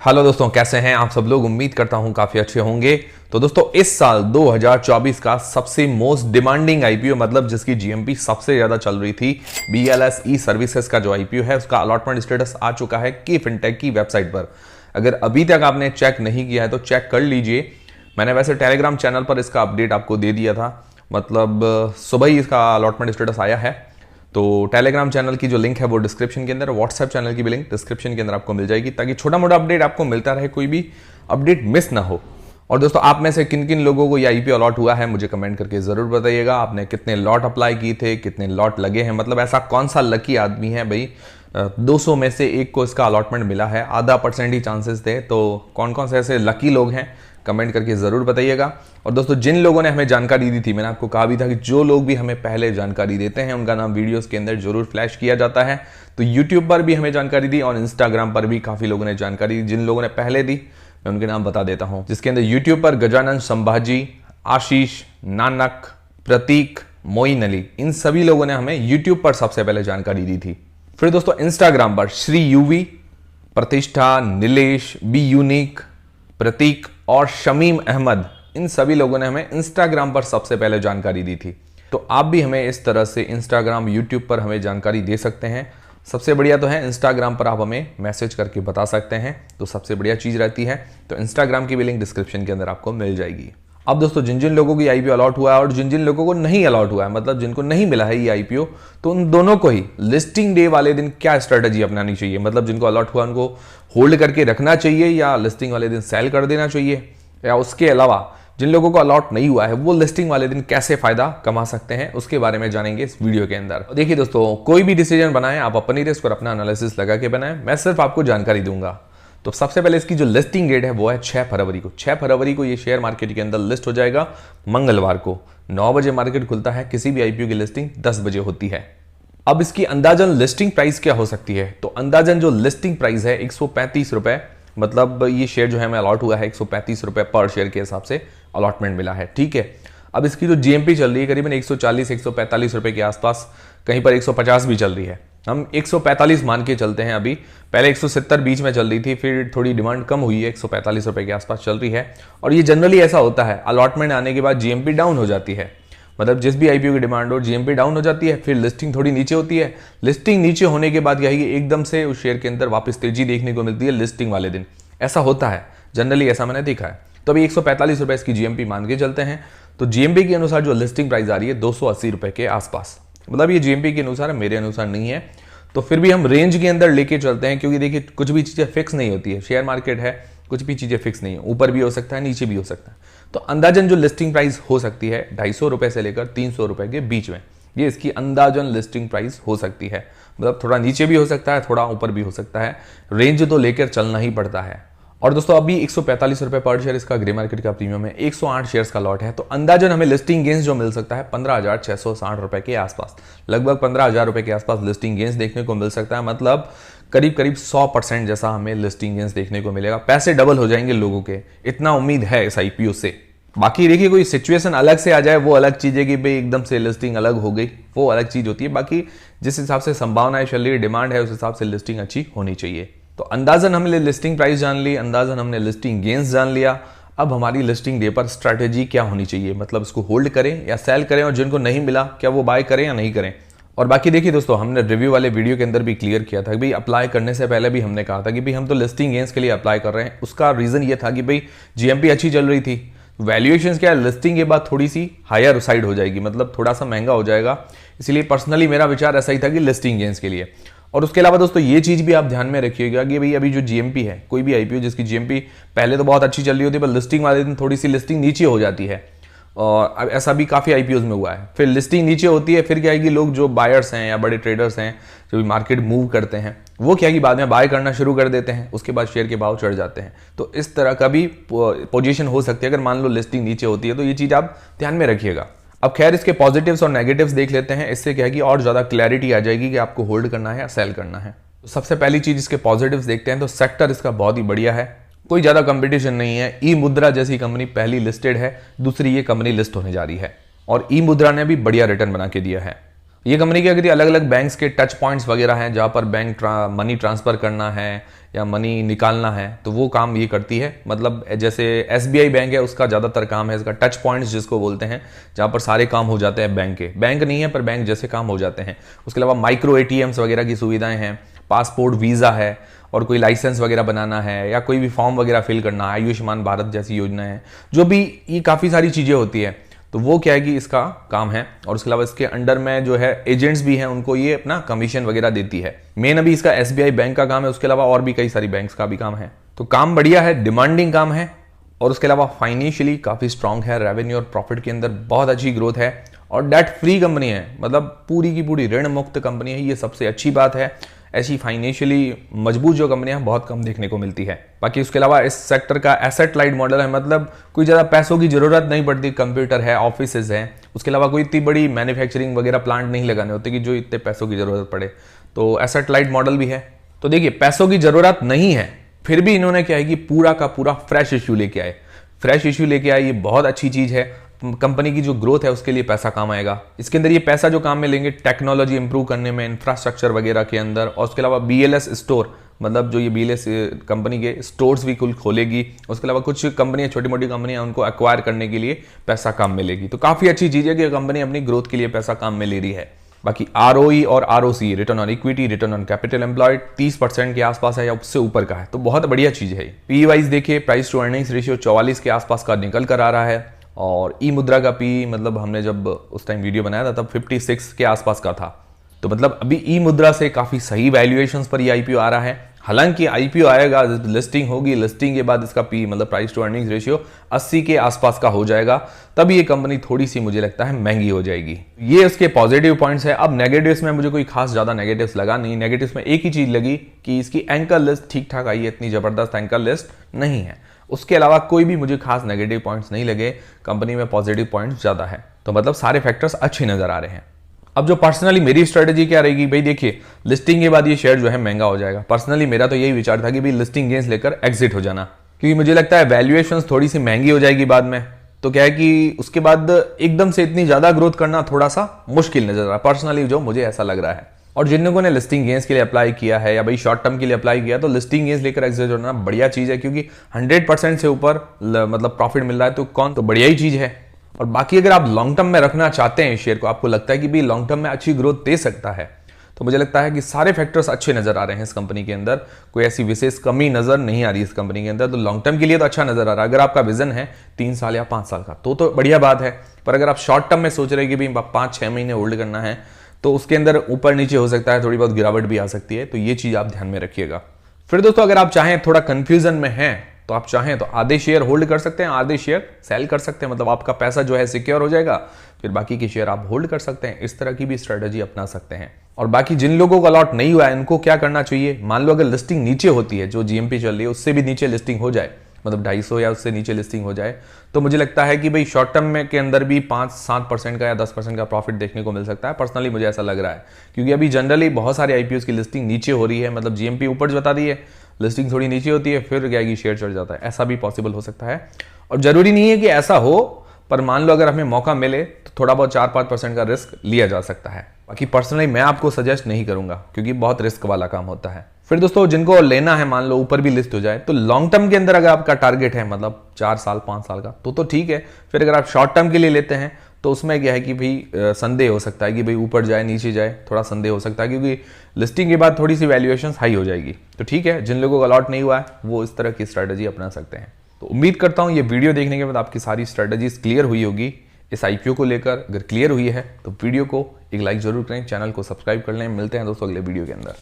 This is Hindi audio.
हेलो दोस्तों, कैसे हैं आप सब लोग। उम्मीद करता हूं काफी अच्छे होंगे। तो दोस्तों, इस साल 2024 का सबसे मोस्ट डिमांडिंग आईपीओ, मतलब जिसकी जीएमपी सबसे ज्यादा चल रही थी, बीएलएस ई सर्विसेज का जो आईपीओ है, उसका अलॉटमेंट स्टेटस आ चुका है की फिनटेक की वेबसाइट पर। अगर अभी तक आपने चेक नहीं किया है तो चेक कर लीजिए। मैंने वैसे टेलीग्राम चैनल पर इसका अपडेट आपको दे दिया था, मतलब सुबह ही इसका अलॉटमेंट स्टेटस आया है। तो टेलीग्राम चैनल की जो लिंक है वो डिस्क्रिप्शन के अंदर, व्हाट्सएप चैनल की भी लिंक डिस्क्रिप्शन के अंदर आपको मिल जाएगी, ताकि छोटा मोटा अपडेट आपको मिलता रहे, कोई भी अपडेट मिस ना हो। और दोस्तों, आप में से किन किन लोगों को ये आईपीओ अलॉट हुआ है मुझे कमेंट करके जरूर बताइएगा। आपने कितने लॉट अप्लाई किए थे, कितने लॉट लगे हैं, मतलब ऐसा कौन सा लकी आदमी है भाई 200 में से एक को इसका अलॉटमेंट मिला है। आधा % ही चांसेस थे। तो कौन कौन से ऐसे लकी लोग हैं कमेंट करके ज़रूर बताइएगा। और दोस्तों, जिन लोगों ने हमें जानकारी दी थी, मैंने आपको कहा भी था कि जो लोग भी हमें पहले जानकारी देते हैं उनका नाम वीडियोस के अंदर जरूर फ्लैश किया जाता है। तो यूट्यूब पर भी हमें जानकारी दी और इंस्टाग्राम पर भी काफ़ी लोगों ने जानकारी दी। जिन लोगों ने पहले दी मैं उनके नाम बता देता हूं, जिसके अंदर यूट्यूब पर गजानन संभाजी, आशीष, नानक, प्रतीक, मोइन अली, इन सभी लोगों ने हमें यूट्यूब पर सबसे पहले जानकारी दी थी। फिर दोस्तों, इंस्टाग्राम पर श्री यूवी, प्रतिष्ठा, नीलेश, बी यूनिक, प्रतीक और शमीम अहमद, इन सभी लोगों ने हमें इंस्टाग्राम पर सबसे पहले जानकारी दी थी। तो आप भी हमें इस तरह से इंस्टाग्राम, यूट्यूब पर हमें जानकारी दे सकते हैं। सबसे बढ़िया तो है इंस्टाग्राम पर आप हमें मैसेज करके बता सकते हैं, तो सबसे बढ़िया चीज़ रहती है। तो इंस्टाग्राम की भी लिंक डिस्क्रिप्शन के अंदर आपको मिल जाएगी। अब दोस्तों, जिन जिन लोगों की आईपीओ अलॉट हुआ है और जिन जिन लोगों को नहीं अलॉट हुआ है, मतलब जिनको नहीं मिला है ये आईपीओ, तो उन दोनों को ही लिस्टिंग डे वाले दिन क्या स्ट्रेटजी अपनानी चाहिए, मतलब जिनको अलॉट हुआ उनको होल्ड करके रखना चाहिए या लिस्टिंग वाले दिन सेल कर देना चाहिए, या उसके अलावा जिन लोगों को अलॉट नहीं हुआ है वो लिस्टिंग वाले दिन कैसे फायदा कमा सकते हैं, उसके बारे में जानेंगे इस वीडियो के अंदर। देखिए दोस्तों, कोई भी डिसीजन बनाएं आप अपनी रिस्क और अपना एनालिसिस लगा के बनाएं, मैं सिर्फ आपको जानकारी दूंगा। तो सबसे पहले इसकी जो लिस्टिंग डेट है वो है 6 फरवरी को। 6 फरवरी को ये शेयर मार्केट के अंदर लिस्ट हो जाएगा। मंगलवार को 9 बजे मार्केट खुलता है। किसी भी आईपीओ की लिस्टिंग 10 बजे होती है। अब इसकी अंदाजन लिस्टिंग प्राइस क्या हो सकती है, तो अंदाजन जो लिस्टिंग प्राइस है 135 रुपए, मतलब ये शेयर जो है हमें अलॉट हुआ है 135 रुपए पर शेयर के हिसाब से अलॉटमेंट मिला है, ठीक है। अब इसकी जो जीएमपी चल रही है करीबन 140-145 रुपए के आसपास, कहीं पर 150 भी चल रही है। हम 145 मान के चलते हैं अभी। पहले 170 बीच में चल रही थी, फिर थोड़ी डिमांड कम हुई है, 145 रुपए के आसपास चल रही है। और ये जनरली ऐसा होता है, अलॉटमेंट आने के बाद जीएमपी डाउन हो जाती है, मतलब जिस भी आईपीओ की डिमांड हो जीएमपी डाउन हो जाती है, फिर लिस्टिंग थोड़ी नीचे होती है। लिस्टिंग नीचे होने के बाद क्या है कि एकदम से उस शेयर के अंदर वापस तेजी देखने को मिलती है लिस्टिंग वाले दिन। ऐसा होता है जनरली, ऐसा मैंने देखा है। तो अभी 145 रुपए इसकी जीएमपी मान के चलते हैं। तो जीएमपी के अनुसार जो लिस्टिंग प्राइस आ रही है 280 रुपए के आसपास, मतलब ये जीएमपी के अनुसार है, मेरे अनुसार नहीं है। तो फिर भी हम रेंज के अंदर लेके चलते हैं, क्योंकि देखिए कुछ भी चीजें फिक्स नहीं होती है, शेयर मार्केट है, कुछ भी चीजें फिक्स नहीं है, ऊपर भी हो सकता है नीचे भी हो सकता है। तो अंदाजन जो लिस्टिंग प्राइस हो सकती है 250 रुपए से लेकर 300 रुपए के बीच में, ये इसकी अंदाजन लिस्टिंग प्राइस हो सकती है। मतलब थोड़ा नीचे भी हो सकता है, थोड़ा ऊपर भी हो सकता है, रेंज तो लेकर चलना ही पड़ता है। और दोस्तों, अभी 145 रुपए पर शेयर इसका ग्रे मार्केट का प्रीमियम है, 108 शेयर्स का लॉट है। तो अंदाजन हमें लिस्टिंग गेंस जो मिल सकता है 15,660 रुपए के आसपास, लगभग 15,000 रुपए के आसपास लिस्टिंग गेंस देखने को मिल सकता है। मतलब करीब करीब 100% जैसा हमें लिस्टिंग गेंस देखने को मिलेगा। पैसे डबल हो जाएंगे लोगों के, इतना उम्मीद है इस आईपीओ से। बाकी देखिए, कोई सिचुएशन अलग से आ जाए वो अलग चीज है कि भाई एकदम से लिस्टिंग अलग हो गई, वो अलग चीज होती है। बाकी जिस हिसाब से संभावनाएं चल रही, डिमांड है, उस हिसाब से लिस्टिंग अच्छी होनी चाहिए। तो अंदाजन हमने लिस्टिंग प्राइस जान ली, अंदाजन हमने लिस्टिंग गेंस जान लिया। अब हमारी लिस्टिंग डे पर स्ट्रैटेजी क्या होनी चाहिए, मतलब इसको होल्ड करें या सेल करें, और जिनको नहीं मिला क्या वो बाय करें या नहीं करें। और बाकी देखिए दोस्तों, हमने रिव्यू वाले वीडियो के अंदर भी क्लियर किया था कि भाई अप्लाई करने से पहले भी हमने कहा था कि भाई हम तो लिस्टिंग गेंस के लिए अप्लाई कर रहे हैं। उसका रीजन ये था कि भाई जीएमपी अच्छी चल रही थी, वैल्यूएशंस क्या है लिस्टिंग के बाद थोड़ी सी हायर साइड हो जाएगी, मतलब थोड़ा सा महंगा हो जाएगा। इसलिए पर्सनली मेरा विचार ऐसा ही था कि लिस्टिंग गेंस के लिए। और उसके अलावा दोस्तों, ये चीज भी आप ध्यान में रखिएगा कि भाई अभी जो जीएमपी है, कोई भी आईपीओ जिसकी जीएमपी पहले तो बहुत अच्छी चल रही होती है, पर लिस्टिंग वाले दिन थोड़ी सी लिस्टिंग नीचे हो जाती है। और ऐसा भी काफी आईपीओ में हुआ है। फिर लिस्टिंग नीचे होती है, फिर क्या है कि लोग जो बायर्स हैं या बड़े ट्रेडर्स हैं जो भी मार्केट मूव करते हैं, वो क्या है कि बाद में बाय करना शुरू कर देते हैं, उसके बाद शेयर के भाव चढ़ जाते हैं। तो इस तरह का भी पोजीशन हो सकती है अगर मान लो लिस्टिंग नीचे होती है। तो ये चीज आप ध्यान में रखिएगा। अब खैर, इसके पॉजिटिव्स और नेगेटिव्स देख लेते हैं। इससे क्या है कि और ज्यादा क्लैरिटी आ जाएगी कि आपको होल्ड करना है या सेल करना है। तो सबसे पहली चीज इसके पॉजिटिव्स देखते हैं। तो सेक्टर इसका बहुत ही बढ़िया है, कोई ज्यादा कंपटीशन नहीं है। ई मुद्रा जैसी कंपनी पहली लिस्टेड है, दूसरी ये कंपनी लिस्ट होने जा रही है, और ई मुद्रा ने भी बढ़िया रिटर्न बना के दिया है। ये कंपनी क्या करती है, अलग अलग बैंक्स के टच पॉइंट्स वगैरह हैं जहाँ पर बैंक मनी ट्रांसफ़र करना है या मनी निकालना है, तो वो काम ये करती है। मतलब जैसे SBI बैंक है, उसका ज़्यादातर काम है इसका टच पॉइंट्स जिसको बोलते हैं, जहाँ पर सारे काम हो जाते हैं बैंक के। बैंक नहीं है पर बैंक जैसे काम हो जाते हैं। उसके अलावा माइक्रो ATMs वगैरह की सुविधाएं हैं, पासपोर्ट वीज़ा है, और कोई लाइसेंस वगैरह बनाना है या कोई भी फॉर्म वगैरह फिल करना है, आयुष्मान भारत जैसी योजना है, जो भी ये काफ़ी सारी चीज़ें होती है, तो वो क्या है कि इसका काम है। और उसके अलावा इसके अंडर में जो है एजेंट्स भी हैं, उनको ये अपना कमीशन वगैरह देती है। मेन अभी इसका SBI बैंक का काम है, उसके अलावा और भी कई सारी बैंक्स का भी काम है। तो काम बढ़िया है, डिमांडिंग काम है, और उसके अलावा फाइनेंशियली काफ़ी स्ट्रांग है। रेवेन्यू और प्रॉफिट के अंदर बहुत अच्छी ग्रोथ है, और डेट फ्री कंपनी है, मतलब पूरी की पूरी ऋण मुक्त कंपनी है। ये सबसे अच्छी बात है। ऐसी फाइनेंशियली मजबूत जो कंपनियां बहुत कम देखने को मिलती है। बाकी उसके अलावा इस सेक्टर का एसेट लाइट मॉडल है, मतलब कोई ज़्यादा पैसों की जरूरत नहीं पड़ती। कंप्यूटर है, ऑफिसेज हैं, उसके अलावा कोई इतनी बड़ी मैन्युफैक्चरिंग वगैरह प्लांट नहीं लगाने होते कि जो इतने पैसों की जरूरत पड़े। तो एसेट लाइट मॉडल भी है। तो देखिए, पैसों की जरूरत नहीं है, फिर भी इन्होंने क्या है कि पूरा का पूरा फ्रेश इश्यू लेके आए। फ्रेश इश्यू लेके आए, ये बहुत अच्छी चीज़ है। कंपनी की जो ग्रोथ है उसके लिए पैसा काम आएगा। इसके अंदर ये पैसा जो काम में लेंगे टेक्नोलॉजी इंप्रूव करने में, इंफ्रास्ट्रक्चर वगैरह के अंदर, और उसके अलावा BLS स्टोर, मतलब जो ये BLS कंपनी के स्टोर्स भी कुल खोलेगी। उसके अलावा कुछ कंपनियां, छोटी मोटी कंपनियां, उनको एक्वायर करने के लिए पैसा काम में लेगी। तो काफ़ी अच्छी चीज़ है कि कंपनी अपनी ग्रोथ के लिए पैसा काम में ले रही है। बाकी ROE और ROC, return on equity, return on capital employed, 30% के आसपास है या उससे ऊपर का है, तो बहुत बढ़िया चीज़ है। PE वाइज देखिए, प्राइस टू अर्निंग्स रेशियो 44 के आसपास का निकल कर आ रहा है, और ई मुद्रा का PE, मतलब हमने जब उस टाइम वीडियो बनाया था तब 56 के आसपास का था। तो मतलब अभी ई मुद्रा से काफ़ी सही वैल्यूएशंस पर ये IPO आ रहा है। हालांकि IPO आएगा, लिस्टिंग होगी, लिस्टिंग के बाद इसका PE, मतलब प्राइस टू अर्निंग्स रेशियो 80 के आसपास का हो जाएगा। तब ये कंपनी थोड़ी सी मुझे लगता है महंगी हो जाएगी। ये उसके पॉजिटिव पॉइंट्स है। अब नेगेटिव्स में मुझे कोई खास ज़्यादा नेगेटिव्स लगा नहीं। नेगेटिव्स में एक ही चीज़ लगी कि इसकी एंकर लिस्ट ठीक ठाक आई है, इतनी ज़बरदस्त एंकर लिस्ट नहीं है। उसके अलावा कोई भी मुझे खास नेगेटिव पॉइंट्स नहीं लगे। कंपनी में पॉजिटिव पॉइंट्स ज़्यादा है, तो मतलब सारे फैक्टर्स अच्छे नज़र आ रहे हैं। अब जो पर्सनली मेरी स्ट्रेटेजी क्या रहेगी भाई, देखिए लिस्टिंग के बाद ये शेयर जो है महंगा हो जाएगा। पर्सनली मेरा तो यही विचार था कि भाई लिस्टिंग गेंस लेकर एग्जिट हो जाना, क्योंकि मुझे लगता है वैल्यूएशंस थोड़ी सी महंगी हो जाएगी बाद में। तो क्या है कि उसके बाद एकदम से इतनी ज़्यादा ग्रोथ करना थोड़ा सा मुश्किल नजर आ रहा है, पर्सनली जो मुझे ऐसा लग रहा है। और जिन लोगों ने लिस्टिंग गेंस के लिए अप्लाई किया है या भाई शॉर्ट टर्म के लिए अप्लाई किया, तो लिस्टिंग गेंस लेकर एग्जिट होना बढ़िया चीज़ है, क्योंकि 100% से ऊपर मतलब प्रॉफिट मिल रहा है, तो कौन, तो बढ़िया ही चीज़ है। और बाकी अगर आप लॉन्ग टर्म में रखना चाहते हैं शेयर को, आपको लगता है कि भाई लॉन्ग टर्म में अच्छी ग्रोथ दे सकता है, तो मुझे लगता है कि सारे फैक्टर्स अच्छे नजर आ रहे हैं इस कंपनी के अंदर। कोई ऐसी विशेष कमी नजर नहीं आ रही इस कंपनी के अंदर। तो लॉन्ग टर्म के लिए तो अच्छा नजर आ रहा है। अगर आपका विजन है 3 साल या 5 साल का, तो बढ़िया बात है। पर अगर आप शॉर्ट टर्म में सोच रहे हैं कि भाई 5-6 महीने होल्ड करना है, तो उसके अंदर ऊपर नीचे हो सकता है, थोड़ी बहुत गिरावट भी आ सकती है। तो ये चीज आप ध्यान में रखिएगा। फिर दोस्तों, अगर आप चाहें, थोड़ा कंफ्यूजन में हैं, तो आप चाहें तो आधे शेयर होल्ड कर सकते हैं, आधे शेयर सेल कर सकते हैं। मतलब आपका पैसा जो है सिक्योर हो जाएगा, फिर बाकी के शेयर आप होल्ड कर सकते हैं। इस तरह की भी स्ट्रेटजी अपना सकते हैं। और बाकी जिन लोगों को अलॉट नहीं हुआ है, उनको क्या करना चाहिए, मान लो अगर लिस्टिंग नीचे होती है, जो GMP चल रही है उससे भी नीचे लिस्टिंग हो जाए, मतलब 250 या उससे नीचे लिस्टिंग हो जाए, तो मुझे लगता है कि भाई शॉर्ट टर्म में के अंदर भी 5-7% का या 10% का प्रॉफिट देखने को मिल सकता है। पर्सनली मुझे ऐसा लग रहा है, क्योंकि अभी जनरली बहुत सारे IPOs की लिस्टिंग नीचे हो रही है। मतलब GMP ऊपर बता दी है, लिस्टिंग थोड़ी नीचे होती है, फिर क्या है कि शेयर चढ़ जाता है। ऐसा भी पॉसिबल हो सकता है, और जरूरी नहीं है कि ऐसा हो, पर मान लो अगर हमें मौका मिले तो थोड़ा बहुत 4-5% का रिस्क लिया जा सकता है। बाकी पर्सनली मैं आपको सजेस्ट नहीं करूंगा, क्योंकि बहुत रिस्क वाला काम होता है। फिर दोस्तों, जिनको लेना है, मान लो ऊपर भी लिस्ट हो जाए, तो लॉन्ग टर्म के अंदर अगर आपका टारगेट है, मतलब 4 साल 5 साल का, तो ठीक है। फिर अगर आप शॉर्ट टर्म के लिए लेते हैं, तो उसमें क्या है कि भाई संदेह हो सकता है कि भाई ऊपर जाए नीचे जाए, थोड़ा संदेह हो सकता है, क्योंकि लिस्टिंग के बाद थोड़ी सी वैल्यूएशन हाई हो जाएगी। तो ठीक है, जिन लोगों को अलॉट नहीं हुआ है वो इस तरह की स्ट्रेटजी अपना सकते हैं। तो उम्मीद करता हूं ये वीडियो देखने के बाद आपकी सारी स्ट्रेटजीज क्लियर हुई होगी इस IPO को लेकर। अगर क्लियर हुई है तो वीडियो को एक लाइक जरूर करें, चैनल को सब्सक्राइब कर लें। मिलते हैं दोस्तों अगले वीडियो के अंदर।